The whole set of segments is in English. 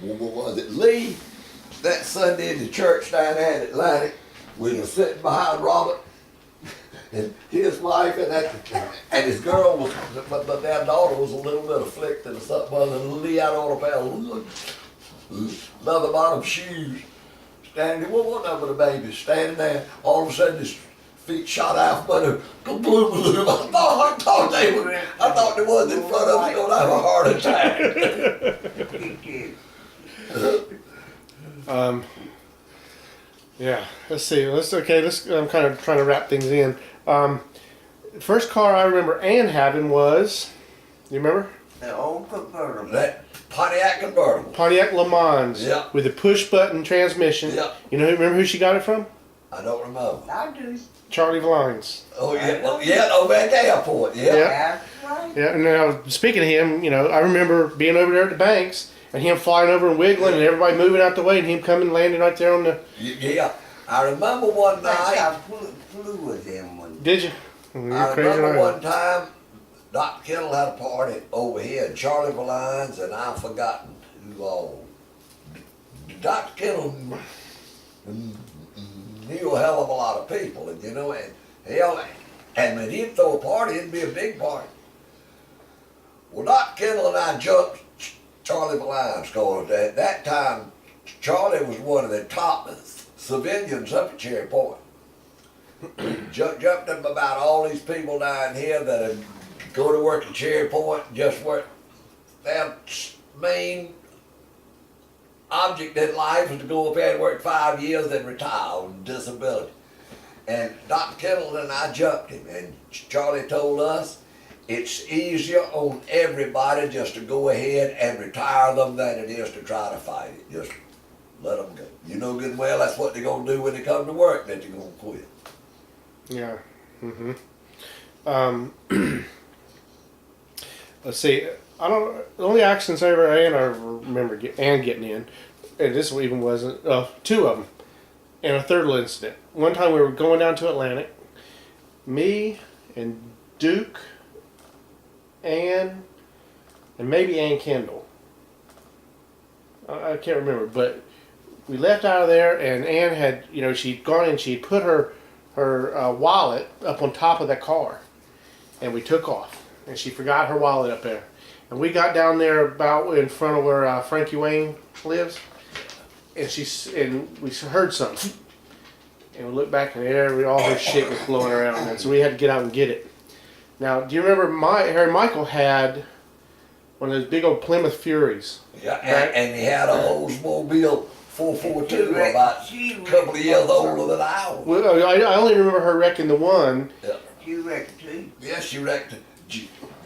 what was it, Lee? That Sunday in the church down there at Atlantic, we were sitting behind Robert and his wife and his girl was, but their daughter was a little bit afflicted or something. And Lee had on a pair of leather bottom shoes, standing. What was that with the baby standing there? All of a sudden, his feet shot out, but I thought they were. I thought the ones in front of us gonna have a heart attack. Yeah, let's see. I'm kind of trying to wrap things in. First car I remember Ann having was, you remember? The old convertible. That Pontiac convertible. Pontiac Le Mans. Yeah. With a push button transmission. Yeah. You know, remember who she got it from? I don't remember. I do. Charlie Valines. Oh yeah, well, yeah, over at the airport. Yeah. That's right. Yeah, and now speaking of him, you know, I remember being over there at the banks and him flying over and wiggling and everybody moving out the way and him coming and landing right there on the. Yeah. I remember one I think night. I flew with him one. Did you? You're I crazy remember right. one time, Dr. Kittle had a party over here, and Charlie Valines, and I've forgotten who all. Dr. Kittle knew a hell of a lot of people, and you know, and when he'd throw a party, it'd be a big party. Well, Dr. Kittle and I jumped Charlie Valines, because at that time, Charlie was one of the top civilians up at Cherry Point. Jumped him about all these people down here that would go to work at Cherry Point, just work. Their main object in life was to go up there and work 5 years and retire on disability. And Dr. Kittle and I jumped him, and Charlie told us it's easier on everybody just to go ahead and retire them than it is to try to fight it. Just let them go. You know good and well that's what they're going to do when they come to work, that they're going to quit. Yeah. Let's see. I don't. The only accidents I remember Ann getting in, and this even wasn't. Two of them, and a third incident. One time we were going down to Atlantic, me and Duke, Ann, and maybe Ann Kendall. I can't remember, but we left out of there, and Ann had, you know, she'd gone and she'd put her wallet up on top of that car, and we took off, and she forgot her wallet up there, and we got down there about in front of where Frankie Wayne lives, and we heard something, and we looked back in the air, all her shit was blowing around, and so we had to get out and get it. Now, do you remember Harry Michael had one of those big old Plymouth Furies? Yeah, and he had a Oldsmobile 442 about a couple of years older than I was. Well, I only remember her wrecking the one. Yeah. You wrecked too. Yes, she wrecked it.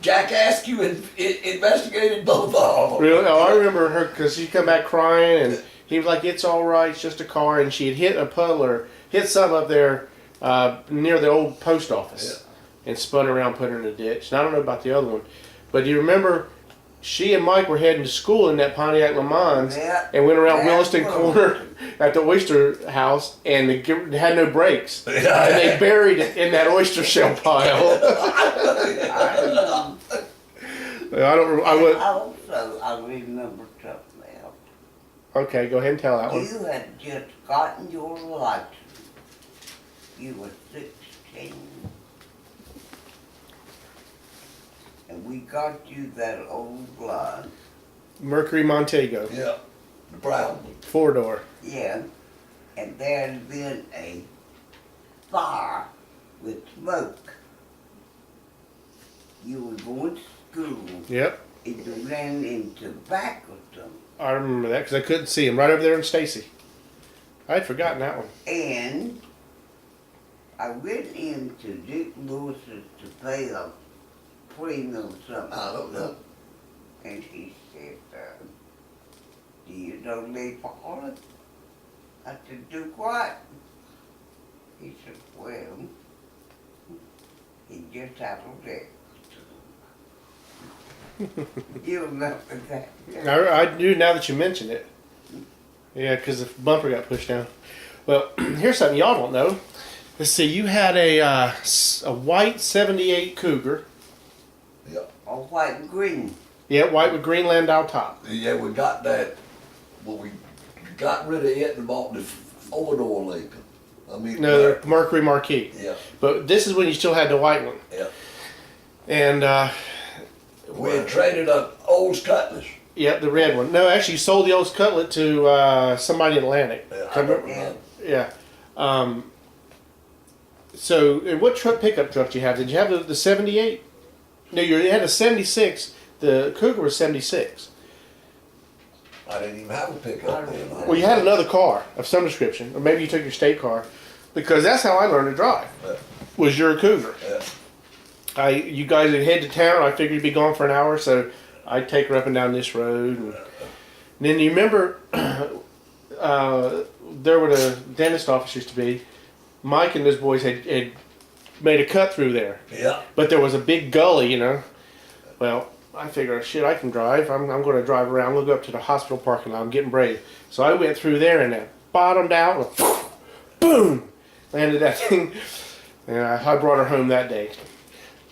Jack Askew investigated both of them. Really? Oh, I remember her because she come back crying, and he was like, "It's all right, it's just a car." And she had hit a puddle or hit something up there near the old post office, and spun around, put her in a ditch. And I don't know about the other one, but do you remember? She and Mike were heading to school in that Pontiac Le Mans, and went around Williston Corner at the Oyster House, and they had no brakes, and they buried it in that oyster shell pile. I remember something else. Okay, go ahead and tell that one. You had just gotten your license. You were 16. And we got you that old line. Mercury Montego. Yeah, the brown one. 4-door. Yeah. And there had been a fire with smoke. You were going to school. Yep. And you ran into back of them. I remember that because I couldn't see him right over there in Stacy. I had forgotten that one. And I went into Dick Lewis's to pay a premium or something. I don't know. And he said, do you know Lee Paulin? I said, do what? He said, well, he just had a wreck. You remember that? I do now that you mention it. Yeah, because the bumper got pushed down. Well, here's something y'all don't know. Let's see, you had a white 78 Cougar. Yeah. All white and green. Yeah, white with green Landau top. Yeah, we got that well, we got rid of it and bought the four-door Lincoln. I mean, No, they're Mercury Marquis. yeah, But this is when you still had the white one. yeah. And We had traded up Olds Cutlass. yeah, the red one. No, actually, you sold the old Cutlet to somebody in Atlantic. Yeah, I remember Yeah. that. Yeah. So, and what pickup truck did you have? Did you have the 78? No, you had a 76. The Cougar was 76. I didn't even have a pickup then. Well, you had another car of some description, or maybe you took your state car, because that's how I learned to drive. Yeah. Was your Cougar? Yeah. You guys would head to town. I figured you'd be gone for an hour, so I'd take her up and down this road. And then you remember, there where the dentist office used to be. Mike and those boys had made a cut through there, Yeah. but there was a big gully, you know. Well, I figured, shit, I can drive. I'm going to drive around. We'll go up to the hospital parking lot. I'm getting brave. So I went through there and that bottomed out. And boom! Landed that thing. And I brought her home that day.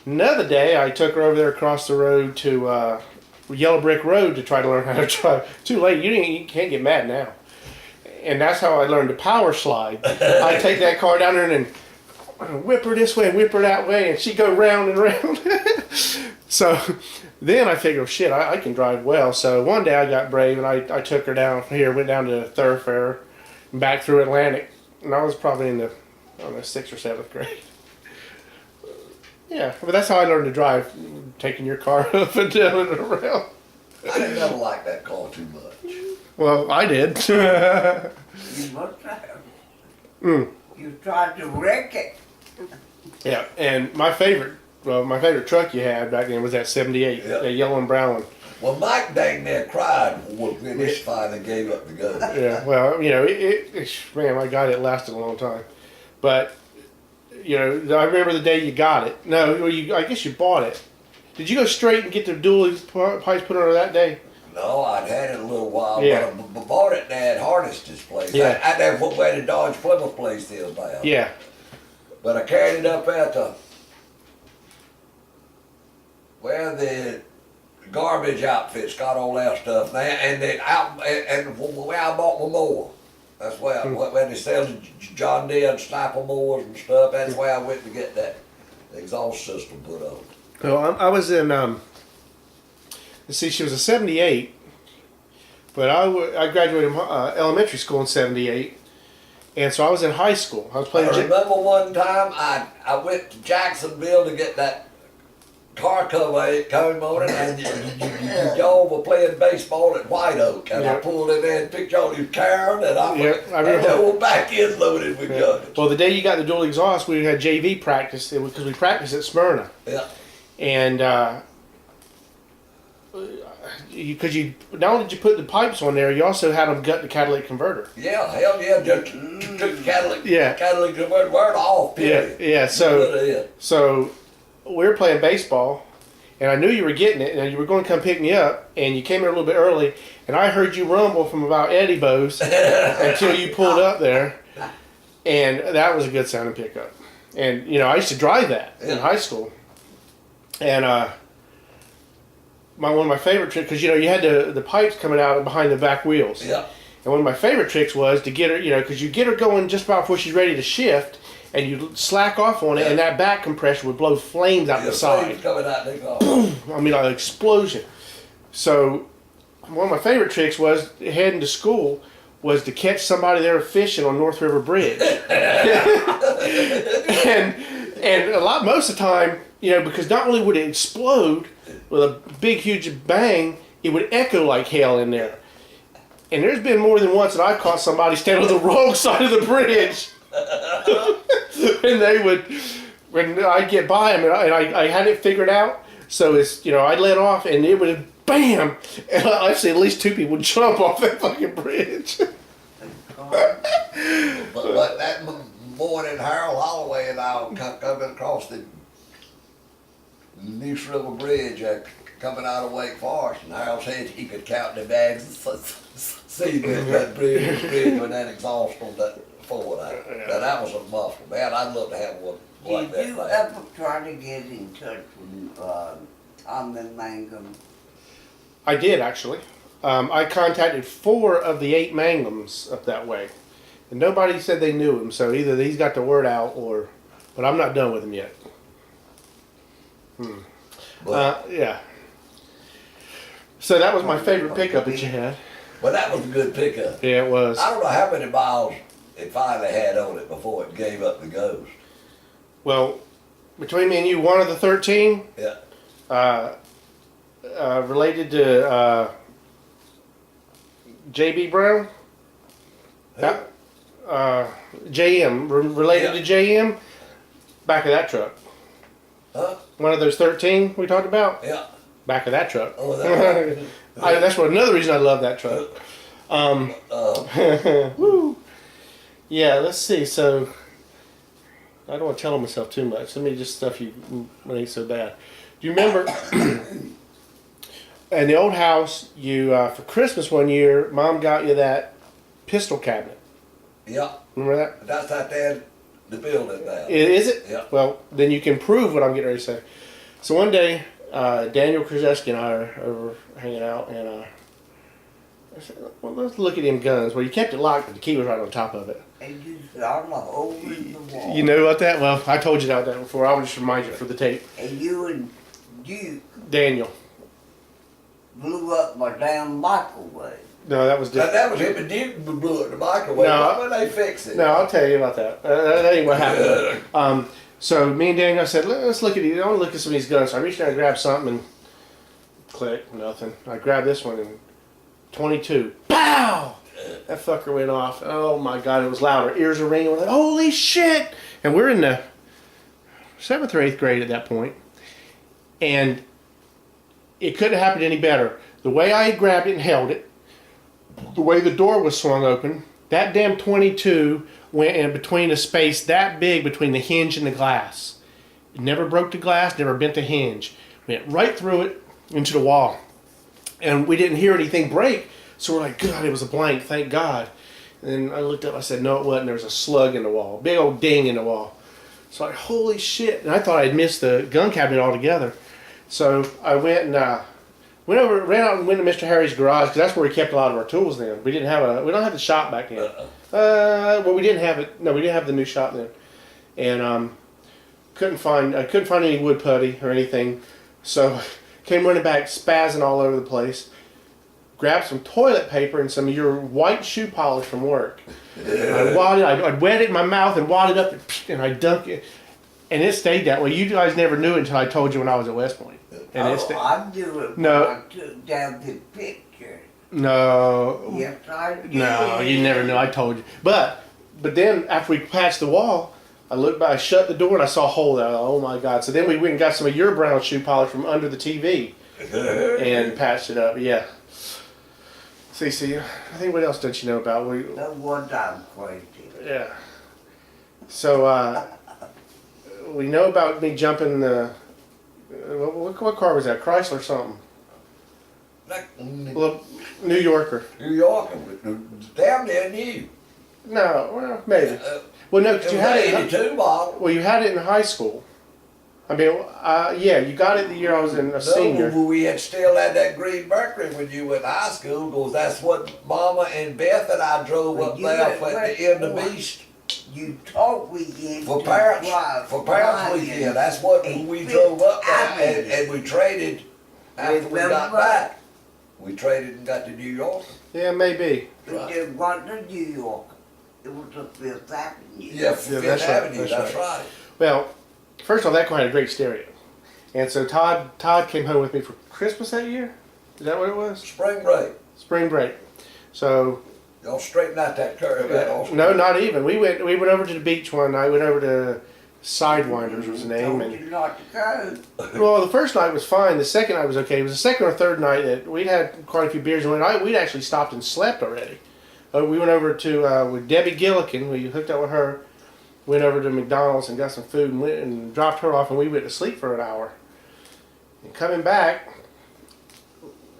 Another day, I took her over there across the road to Yellow Brick Road to try to learn how to drive. Too late. You can't get mad now. And that's how I learned to power slide. I take that car down there and then whip her this way and whip her that way, and she'd go round and round. So then I figured, shit, I can drive well. So one day I got brave and I took her down here, went down to Thoroughfare, and back through Atlantic. And I was probably in the, I don't know, 6th or 7th grade. Yeah, but that's how I learned to drive, taking your car up and down and around. I didn't never like that car too much. Well, I did. You must have. You tried to wreck it. Yeah, and my favorite truck you had back then was that 78, Yeah. that yellow and brown one. Well, Mike dang near cried when it finally gave up the gun. Yeah, well, you know, man, my God, it lasted a long time. But, you know, I remember the day you got it. No, well, I guess you bought it. Did you go straight and get the dually pipes put on her that day? No, I'd had it a little while, Yeah. but I bought it and they had harnessed this place. Yeah. I never put where the Dodge Plymouth place is now. Yeah. But I carried it up at where the garbage outfits got all that stuff now, and then where I bought my mower. That's where where they sell the John Deere and Sniper mowers and stuff. That's where I went to get that exhaust system put on. Well, I was in, let's see, she was a 78, but I graduated elementary school in 78, and so I was in high school. I was I playing. remember one time I went to Jacksonville to get that car cover came on it, and y'all were playing baseball at White Oak, and I Yeah. pulled in there and picked y'all you Karen, and I Yeah, I had remember. the whole back end loaded with guns. Well, the day you got the dual exhaust, we had JV practice because we practiced at Smyrna, Yeah, and because you not only did you put the pipes on there, you also had them gut the catalytic converter. yeah, hell yeah, just took the catalytic, Yeah. catalytic converter word off, period. Yeah. So we were playing baseball, and I knew you were getting it, and you were going to come pick me up, and you came here a little bit early, and I heard you rumble from about Eddie Bose until you pulled up there, and that was a good sounding pickup. And you know, I used to drive that in Yeah. high school, and one of my favorite tricks, because you know you had the pipes coming out behind the back wheels. Yeah, And one of my favorite tricks was to get her, you know, because you get her going just about before she's ready to shift, and you slack off on it, and that back compression would blow flames out yeah, the side. flames coming out the exhaust. I mean, like an explosion. So, one of my favorite tricks was heading to school was to catch somebody there fishing on North River Bridge, and most of the time, you know, because not only would it explode with a big, huge bang, it would echo like hell in there. And there's been more than once that I caught somebody standing on the wrong side of the bridge. And they would, when I'd get by them, and I had it figured out, so it's, you know, I'd let off and it would, bam! And I'd say at least 2 people would jump off that fucking bridge. But that morning, Harold Holloway and I were coming across the Neuse River Bridge, coming out of Wake Forest, and Harold said he could count the bags and see that bridge with that exhaust on that forward. Now that was a muffler, man. I'd love to have one like Did you that. ever try to get in touch with Tommy Mangum? I did, actually. I contacted 4 of the 8 Mangums up that way, and nobody said they knew him. So either he's got the word out, or, but I'm not done with him yet. But, Yeah. So that was my favorite pickup that you had. but that was a good pickup. Yeah, it was. I don't know how many miles it finally had on it before it gave up the ghost. Well, between me and you, one of the 13 Yeah. related to J.B. Brown. That, JM, related to JM. Back of that truck. Huh? One of those 13 we talked about. Yeah. Back of that truck. Oh, that. That's what another reason I love that truck. Woo. Yeah, let's see. So I don't want to tell myself too much. Let me just stuff you when it ain't so bad. Do you remember in the old house? You for Christmas one year, Mom got you that pistol cabinet. Yeah. Remember that? That's out there in the building now. Is it? Yeah. Well, then you can prove what I'm getting ready to say. So one day, Daniel Krzyzewski and I are over hanging out, and I said, "Well, let's look at them guns." Well, you kept it locked, but the key was right on top of it. And you saw a hole in the wall. You know about that? Well, I told you about that before. I'll just remind you for the tape. And you Daniel. blew up my damn microwave. No, that was That, different. that was him and Duke blew it in the microwave. No. Why would they fix it? No, I'll tell you about that. That ain't what happened. So me and Daniel said, let's look at these. I want to look at some of these guns. So I reached down and grabbed something, and click, nothing. I grabbed this one, and 22. Pow! That fucker went off. Oh my God, it was loud. Our ears are ringing. We're like, holy shit! And we're in the 7th or 8th grade at that point. And it couldn't have happened any better. The way I grabbed it and held it, the way the door was swung open, that damn 22 went in between a space that big between the hinge and the glass. It never broke the glass, never bent the hinge. Went right through it into the wall. And we didn't hear anything break, so we're like, God, it was a blank, thank God. And then I looked up, I said, no, it wasn't. There was a slug in the wall, big old ding in the wall. So like, holy shit. And I thought I'd missed the gun cabinet altogether. So I went and ran out and went to Mr. Harry's garage, because that's where we kept a lot of our tools then. We don't have the shop back then. Well, we didn't have it. No, we didn't have the new shop then. And couldn't find any wood putty or anything. So came running back, spazzing all over the place. Grabbed some toilet paper and some of your white shoe polish from work. I'd wet it in my mouth and wad it up, and I dunked it. And it stayed that way. You guys never knew it until I told you when I was at West Point. And I knew it No. when I took down the picture. No. Yes, I did. No, you never knew. I told you. But then after we patched the wall, I looked back, I shut the door, and I saw a hole there. Oh my God. So then we went and got some of your brown shoe polish from under the TV and patched it up. Yeah. See, I think what else don't you know about? No wonder I'm crazy. Yeah. So we know about me jumping the. What car was that? Chrysler or something? Well, New Yorker. New York, damn near new. No, well, maybe. Well, no, because It you was had an it. 82 model. Well, you had it in high school. I mean, yeah, you got it the year I was a senior. No, we had still had that green Mercury when you went to high school, because that's what Mama and Beth and I drove Well, up you there had for the West end of Point. East. You talk weekend. For to parents, drive for parents flying weekend, that's what a we Fifth drove up there, Avenue. and we traded after we got Remember? back. We traded and got to New York. Yeah, maybe. But it wasn't New York. It was the Fifth Avenue. Yeah, Fifth that's right, Avenue, that's that's right. right. Well, first of all, that car had a great stereo. And so Todd came home with me for Christmas that year. Is that what it was? Spring break, Spring break. So y'all straighten out that curve. no, not even. We went over to the beach one night. Went over to Sidewinders was the name. Told you not to go. Well, the first night was fine. The second night was okay. It was the second or third night that we'd had quite a few beers, and we'd actually stopped and slept already. We went over to with Debbie Gillikin. We hooked up with her. Went over to McDonald's and got some food and went and dropped her off, and we went to sleep for an hour. And coming back,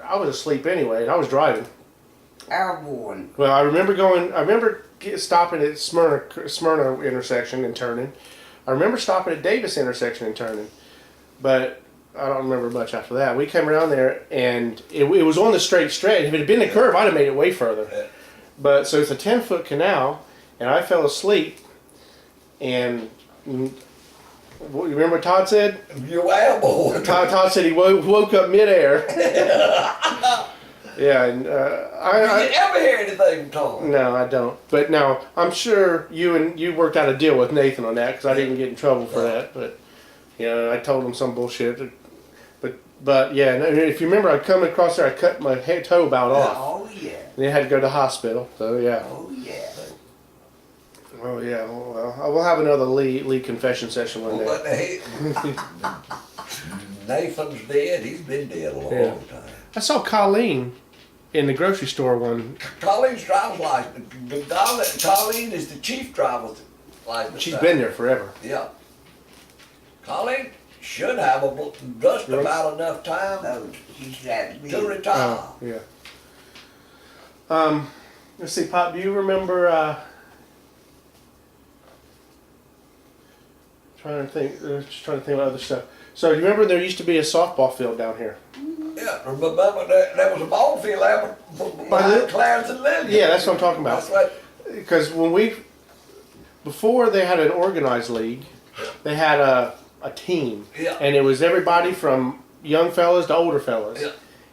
I was asleep anyway, and I was driving. Airborne. Well, I remember stopping at Smyrna intersection and turning. I remember stopping at Davis intersection and turning. But I don't remember much after that. We came around there, and it was on the straight stretch. If it had been a curve, I'd have made it way further. Yeah. But so it's a 10-foot canal, and I fell asleep. And you remember what Todd said? You amble. Todd said he woke up midair. Yeah, and Did you ever hear anything from Tom? no, I don't. But now I'm sure you worked out a deal with Nathan on that because I didn't get in trouble for that. But I told him some bullshit. But yeah, and if you remember, I come across there, I cut my toe about off, Oh, yeah. and I had to go to the hospital. So yeah. Oh, yeah. Oh yeah. Well, we'll have another Lee confession session one day. But Nathan's dead. He's been dead a long Yeah. time. I saw Colleen in the grocery store one. Colleen's driver's license. Colleen is the chief driver's license. She's been there forever. Yeah. Colleen should have just about enough time No, she's that big. to retire. Oh, yeah. Let's see, Pop. Do you remember? Trying to think. Just trying to think about other stuff. So, do you remember there used to be a softball field down here? Yeah, remember there was a ball field there By behind the- Clarence and Lillian. Yeah, that's what I'm talking about. That's what. Because before they had an organized league, they had a team, Yeah. and it was everybody from young fellas to older fellas. Yeah.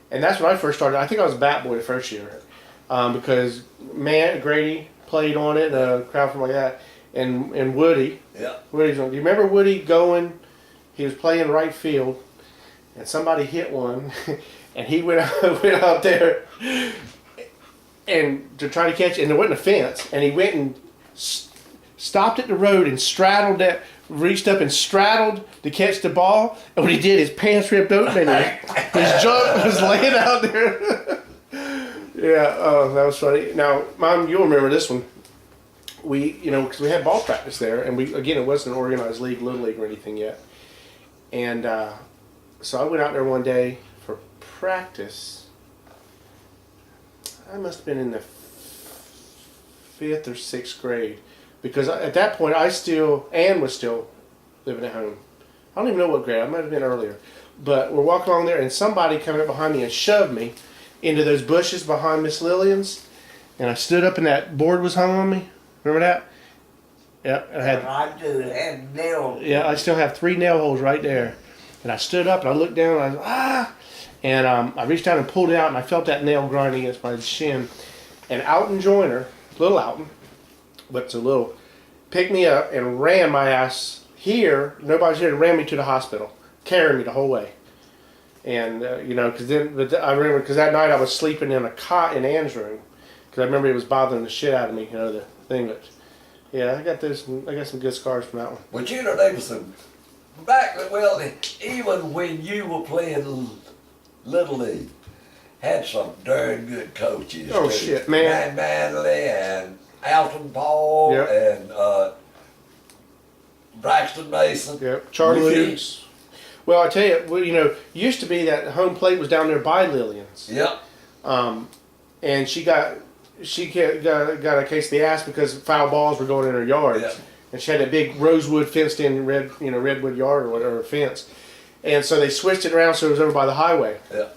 And that's when I first started. I think I was a bat boy the first year, because Grady played on it, and a crowd from like that, and Woody. Yeah. Woody's on. Do you remember Woody going? He was playing right field, and somebody hit one, and he went out there, and to try to catch it, and there wasn't a fence, and he went and stopped at the road and straddled that, reached up and straddled to catch the ball, and when he did, his pants ripped open, and his junk was laying out there. Yeah, oh, that was funny. Now, Mom, you'll remember this one. We, because we had ball practice there, and it wasn't an organized league, little league or anything yet. And so I went out there one day for practice. I must have been in the 5th or 6th grade, because at that point Ann was still living at home. I don't even know what grade. I might have been earlier. But we're walking along there, and somebody came up behind me and shoved me into those bushes behind Miss Lillian's, and I stood up, and that board was hung on me. Remember that? Yeah, I do have nails. Yeah, I still have 3 nail holes right there. And I stood up and I looked down and I was, ah! And I reached down and pulled it out, and I felt that nail grinding against my shin. And Alton Joyner, little Alton, but it's a little, picked me up and ran my ass here. Nobody's here, and ran me to the hospital, carrying me the whole way. And, because I remember, because that night I was sleeping in a cot in Ann's room, because I remember it was bothering the shit out of me, the thing. But yeah, I got some good scars from that one. But there was some even when you were playing Little League, had some darn good coaches. Oh, too. shit, man. Manley and Alton Paul Yep. and Braxton Mason. Yep, Charlie Woody. Fuchs. Well, I tell you, used to be that home plate was down there by Lillian's. Yep. And she got a case of the ass because foul balls were going in her yard. Yeah. And she had a big rosewood fenced-in redwood yard or whatever fence. And so they switched it around so it was over by the highway. Yeah.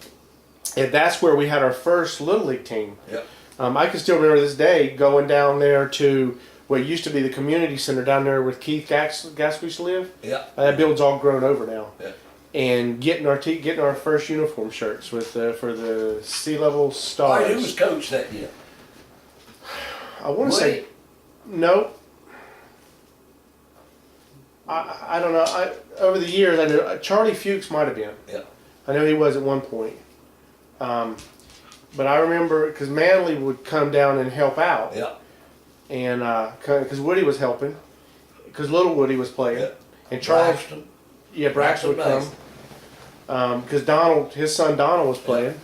And that's where we had our first Little League team. Yeah. I can still remember this day going down there to what used to be the community center down there where Keith Gask used to live. Yeah. That building's all grown over now. Yeah. And getting our first uniform shirts for the Sea Level Stars. All right, who was coach that year? I want to say no. I don't know. Over the years, I know Charlie Fuchs might have been. Yeah. I know he was at one point. But I remember because Manley would come down and help out. Yeah. And because Woody was helping, because little Woody was playing, Yeah. and Charles, Braxton. Braxton would come, Braxton because his son Donald was playing,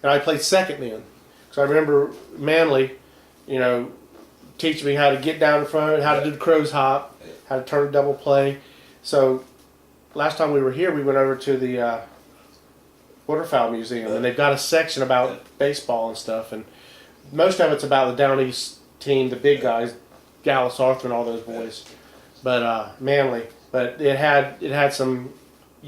and I played second then. So I remember Manley, teaching me how to get down in front, how to do the crow's hop, how to turn a double play. So last time we were here, we went over to the Waterfowl Museum, and they've got a section about baseball and stuff, and most of it's about the Down East team, the big guys, Gallus, Arthur, and all those boys. But Manley, but it had some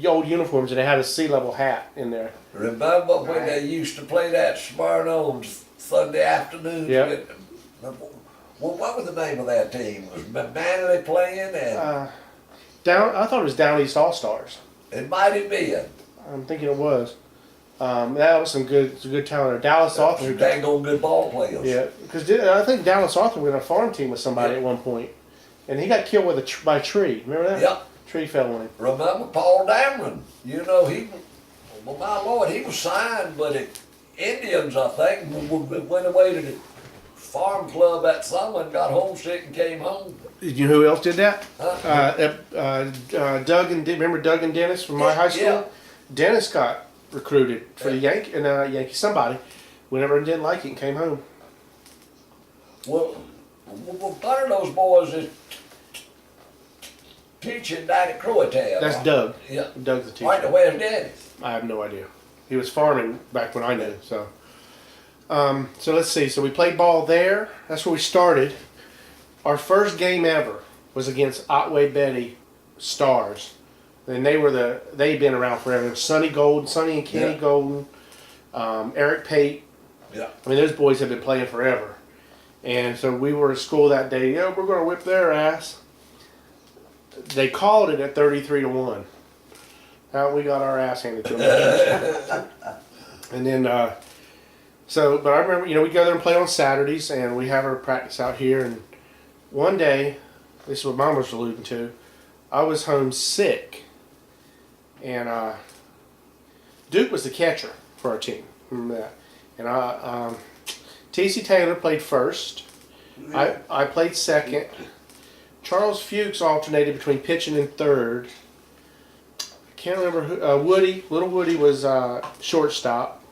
old uniforms and they had a sea level hat in there. Remember when Right. they used to play that Smyrna on Sunday afternoons? Yeah. Well, what was the name of that team? Was Manley playing? And I thought it was Down East All Stars. it might have been. I'm thinking it was. That was some good talent there. Dallas Arthur. Some dang old good ball players. Yeah, because I think Dallas Arthur was in a farm team with somebody at one point, and he got killed by a tree. Remember that? Yep. Tree fell on him. Remember Paul Dameron? You know, well, my Lord, he was signed, but Indians, I think, went away to the farm club that summer and got homesick and came home. You know who else did that? Huh? Doug and remember Doug and Dennis from my high school. Yeah. Dennis got recruited for the Yankee somebody. Whenever and didn't like it and came home. Well, one of those boys is teaching down at Croatown. That's Doug. Yeah. Doug's the teacher. Right to West Dennis. I have no idea. He was farming back when I knew. So, so let's see. So we played ball there. That's where we started. Our first game ever was against Otway Betty Stars, and they'd been around forever. Sonny and Kenny Yeah. Golden, Eric Pate. Yeah. I mean, those boys have been playing forever. And so we were at school that day. Yeah, we're going to whip their ass. They called it at 33-1. How we got our ass handed to them. And then, but I remember, we go there and play on Saturdays, and we have our practice out here. And one day, this is what Mom was alluding to, I was home sick. And Duke was the catcher for our team. Remember that? And T.C. Taylor played first. I played second. Charles Fuchs alternated between pitching and third. I can't remember who. Little Woody was shortstop.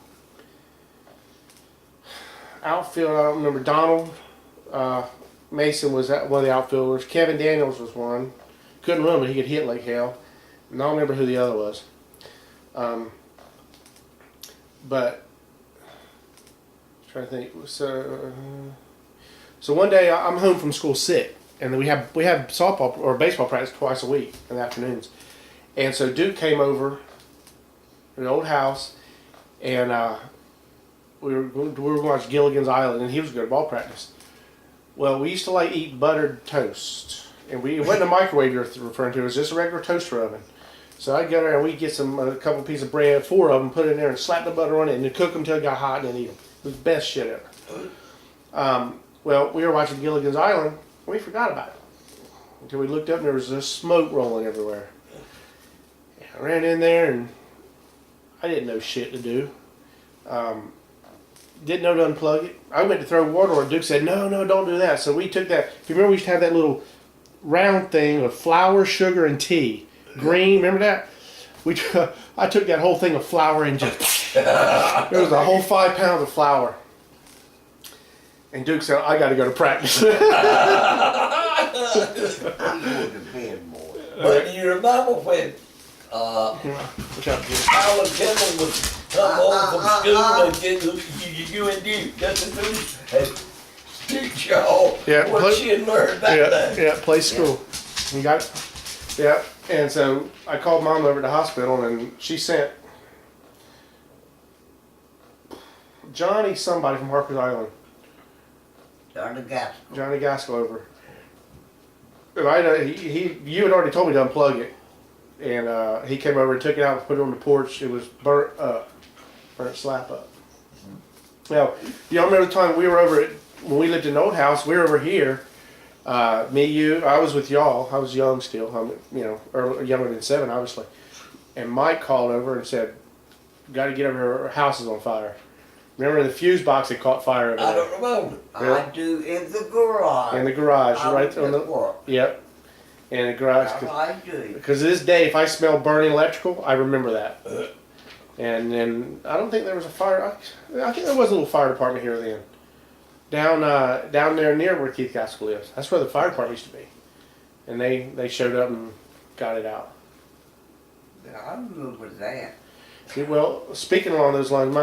Outfield, I don't remember. Donald Mason was one of the outfielders. Kevin Daniels was one. Couldn't run, but he could hit like hell. And I don't remember who the other was. But trying to think. So one day I'm home from school sick, and we have softball or baseball practice twice a week in the afternoons, and so Duke came over to the old house, and we were going to watch Gilligan's Island, and he was going to ball practice. Well, we used to eat buttered toast, and it wasn't a microwave you're referring to; it was just a regular toaster oven. So I'd go there and we'd get a couple pieces of bread, 4 of them, put it in there, and slap the butter on it, and then cook them till it got hot, and then eat them. It was the best shit ever. Well, we were watching Gilligan's Island, and we forgot about it. Until we looked up and there was just smoke rolling everywhere. I ran in there and I didn't know shit to do. Didn't know to unplug it. I went to throw water on it. Duke said, no, don't do that. So we took that. If you remember, we used to have that little round thing of flour, sugar, and tea. Green, remember that? I took that whole thing of flour and just... There was a whole 5 pounds of flour. And Duke said, I got to go to practice. You would have been more. But do you remember when Watch out, Duke. Alan Kimball would come home from school and get you and Duke, just as soon as teach y'all what she had learned that day. Yeah, play school. You got it? Yeah. And so I called Mom over to the hospital, and she sent Johnny somebody from Harper's Island, Johnny Gaskell over. And you had already told me to unplug it, and he came over and took it out and put it on the porch. It was burnt slap up. Now, y'all remember the time we were over when we lived in the old house? We were over here. Me, you, I was with y'all. I was young still. I'm, younger than 7, obviously. And Mike called over and said, "Got to get over here. Our house is on fire." Remember the fuse box had caught fire over I there? don't remember. I do in the garage. In the garage, I right was on the. at work. Yep. In the garage. I do. Because to this day, if I smell burning electrical, I remember that. And then I don't think there was a fire. I think there was a little fire department here then. Down there near where Keith Gaskell lives. That's where the fire department used to be. And they showed up and got it out. I remember that. See, well, speaking along those lines,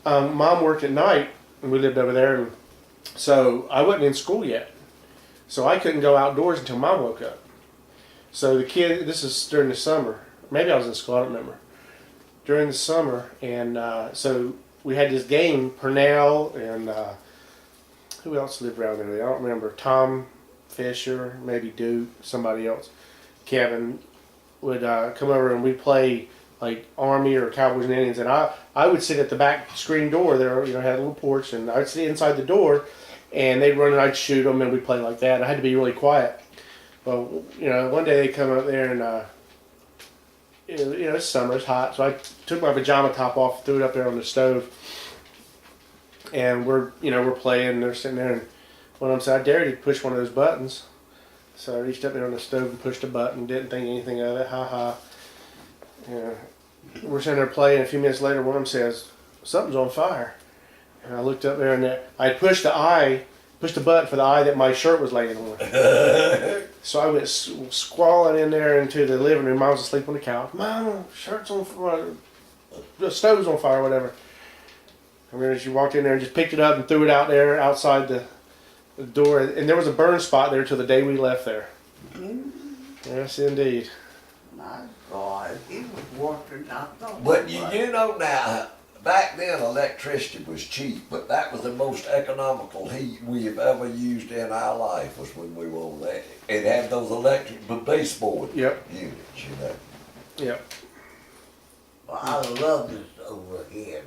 Mom worked at night, and we lived over there, and so I wasn't in school yet. So I couldn't go outdoors until Mom woke up. So the kid, this is during the summer, maybe I was in school, I don't remember. During the summer, and so we had this game, Purnell, and who else lived around there? I don't remember. Tom Fisher, maybe Duke, somebody else. Kevin would come over and we'd play like Army or Cowboys and Indians, and I would sit at the back screen door there, you know, had a little porch, and I'd sit inside the door, and they'd run and I'd shoot them, and we'd play like that. I had to be really quiet. Well, you know, one day they come up there and you know, it's summer, it's hot, so I took my pajama top off, threw it up there on the stove, and we're playing, and they're sitting there, and one of them said, I dare you to push one of those buttons. So I reached up there on the stove and pushed a button, didn't think anything of it, ha. Yeah. We're sitting there playing, a few minutes later, one of them says, something's on fire. And I looked up there, and I pushed the button for the eye that my shirt was laying on. So I went squalling in there into the living room. I was asleep on the couch. Mom, shirt's on fire. The stove's on fire, whatever. And then she walked in there and just picked it up and threw it out there outside the door. And there was a burn spot there till the day we left there. Yes, indeed. My God, he was working out the But you know now, back then electricity was cheap, but that was the most economical heat we have ever used in our life was when we were on that. It had those electric baseboard Yep. units, you know. Yep. Well, I love this overhead.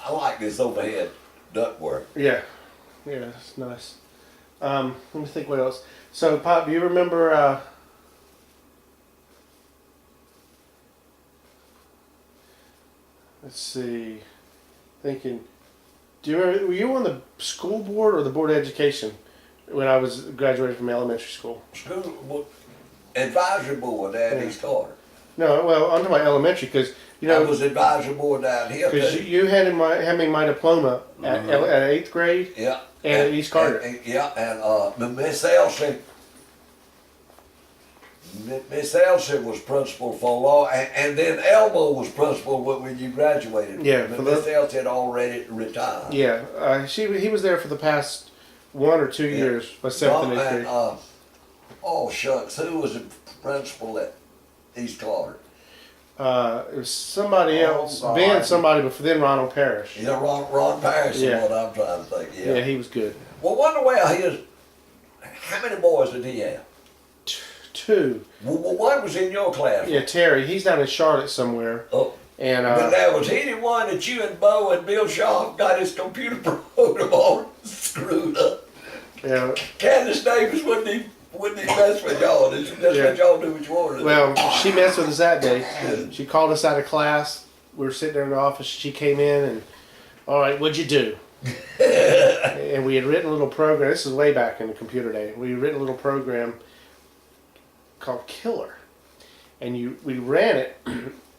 I like this overhead ductwork. Yeah. Yeah, it's nice. Let me think what else. So, Pop, do you remember, let's see, thinking, do you remember, were you on the school board or the board of education when I was graduating from elementary school? School advisory board down Yeah. East Carter. No, well, I'm talking about elementary because, you I know, was advisory board down here because too. you had me my diploma at 8th grade Yeah. and at East Carter. And Miss Elsie. Miss Elsie was principal for law, and then Elmo was principal when you graduated. Yeah, But for Miss the- Elsie had already retired. Yeah, he was there for the past 1 or 2 years, my 7th and 8th grade. Oh shucks, who was the principal at East Carter? It was somebody Oh, else, God. Ben somebody, but then Ronald Parrish. Yeah, Ron Parrish is Yeah. what I'm trying to think. Yeah, Yeah. he was good. Well, wonder where how many boys did he have? 2. Well, one was in your class. Yeah, Terry, he's down in Charlotte somewhere. Oh. And But that was he the one that you and Bo and Bill Shaw got his computer program all screwed up. yeah, Candace Davis wouldn't he mess with y'all? That's Yeah. what y'all do what you wanted. well, she messed with us that day. She called us out of class. We were sitting there in the office. She came in and, all right, what'd you do? And we had written a little program. This is way back in the computer day. We had written a little program called Killer, and we ran it,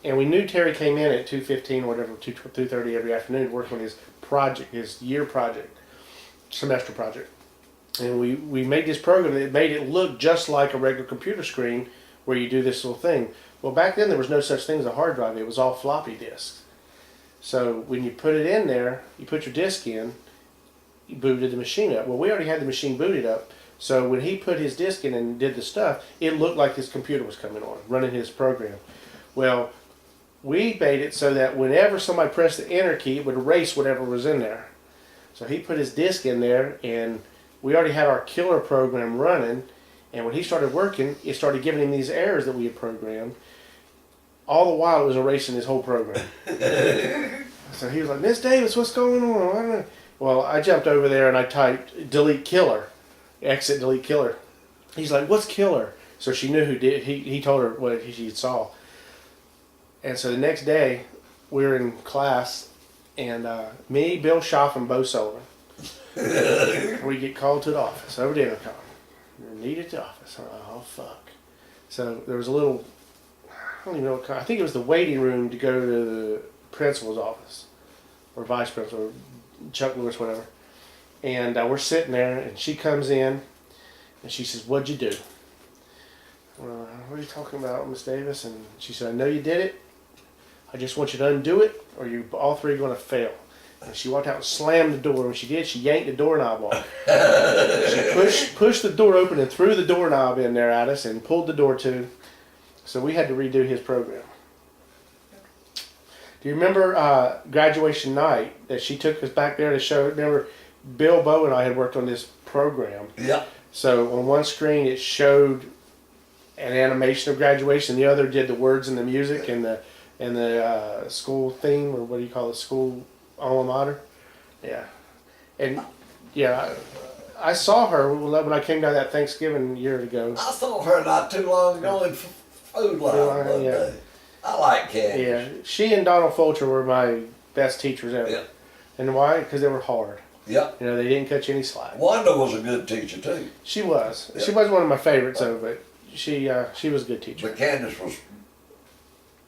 and we knew Terry came in at 2:15 or whatever, 2:30 every afternoon working on his project, his year project, semester project, and we made this program that made it look just like a regular computer screen where you do this little thing. Well, back then there was no such thing as a hard drive; it was all floppy disks. So when you put it in there, you put your disk in, you booted the machine up. Well, we already had the machine booted up. So when he put his disc in and did the stuff, it looked like his computer was coming on, running his program. Well, we made it so that whenever somebody pressed the enter key, it would erase whatever was in there. So he put his disc in there, and we already had our Killer program running. And when he started working, it started giving him these errors that we had programmed. All the while, it was erasing his whole program. So he was like, Miss Davis, what's going on? Well, I jumped over there and I typed delete Killer. Exit delete Killer. He's like, what's Killer? So she knew who did. He told her what she saw. And so the next day, we were in class, and me, Bill Schaff, and Bo Sullivan, we get called to the office over the intercom. You're needed at the office. Oh fuck! So there was a little. I don't even know what kind. I think it was the waiting room to go to the principal's office, or vice principal, or Chuck Lewis, whatever. And we're sitting there, and she comes in, and she says, what'd you do? What are you talking about, Miss Davis? And she said, I know you did it. I just want you to undo it, or you all three are going to fail. And she walked out and slammed the door. When she did, she yanked the doorknob off. She pushed the door open and threw the doorknob in there at us and pulled the door to. So we had to redo his program. Do you remember graduation night that she took us back there to show? Remember, Bill Bow and I had worked on this program. Yeah. So on one screen it showed an animation of graduation, the other did the words and the music and the school theme, or what do you call it, school alma mater? Yeah, and yeah, I saw her when I came down that Thanksgiving year ago. I saw her not too long ago in Food Line one Yeah. day. I like Candace. Yeah, she and Donald Fulcher were my best teachers ever. Yeah. And why? Because they were hard. Yep. You know, they didn't cut you any slack. Wanda was a good teacher too. She was. Yeah. She was one of my favorites, though. But she was a good teacher. But Candace was.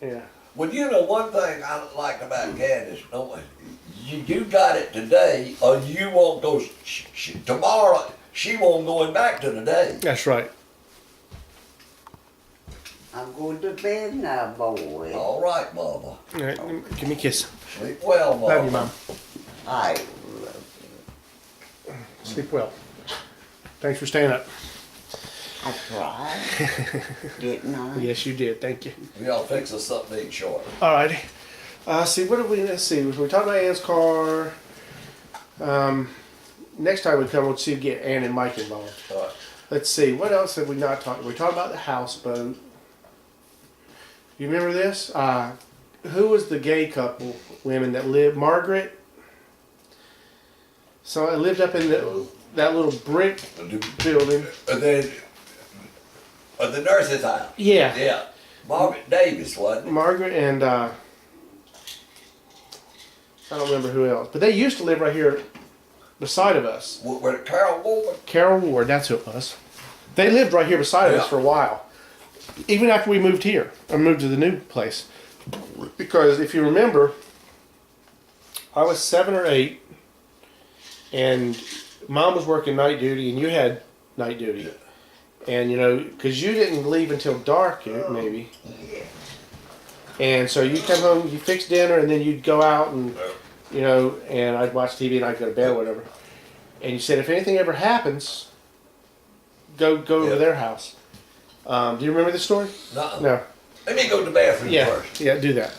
Yeah. Well, you know one thing I like about Candace. No, you got it today, or you won't go. Tomorrow, she won't going back to today. That's right. I'm going to bed now, boy. All right, Mama. All right, give me a kiss. Sleep well, Mama. Love you, Mom. I Sleep well. Thanks for staying up. tried, didn't I? Yes, you did. Thank you. Y'all fix us something to eat shortly. Alrighty. See, what did we, let's see, we talked about Ann's car. Next time we come, we'll see, get Ann and Mike involved. All right. Let's see, what else have we not talked about? We talked about the houseboat. You remember this? Who was the gay couple, women that lived, Margaret? So I lived up in that little brick building. And then, the nurse's house. Yeah. Yeah. Margaret Davis, wasn't it? Margaret and, I don't remember who else, but they used to live right here beside of us. Where Carol Ward. Carol Ward, that's who it was. They lived right here beside of us Yeah. for a while. Even after we moved here, or moved to the new place. Because if you remember, I was 7 or 8, and Mom was working night duty, and you had night duty. And, you know, because you didn't leave until dark, maybe. And so you'd come home, you fix dinner, and then you'd go out and, you know, and I'd watch TV and I'd go to bed or whatever. And you said, if anything ever happens, go over to their house. Do you remember this story? Nuh-uh. No. Let me go to the bathroom Yeah. first. Yeah, do that.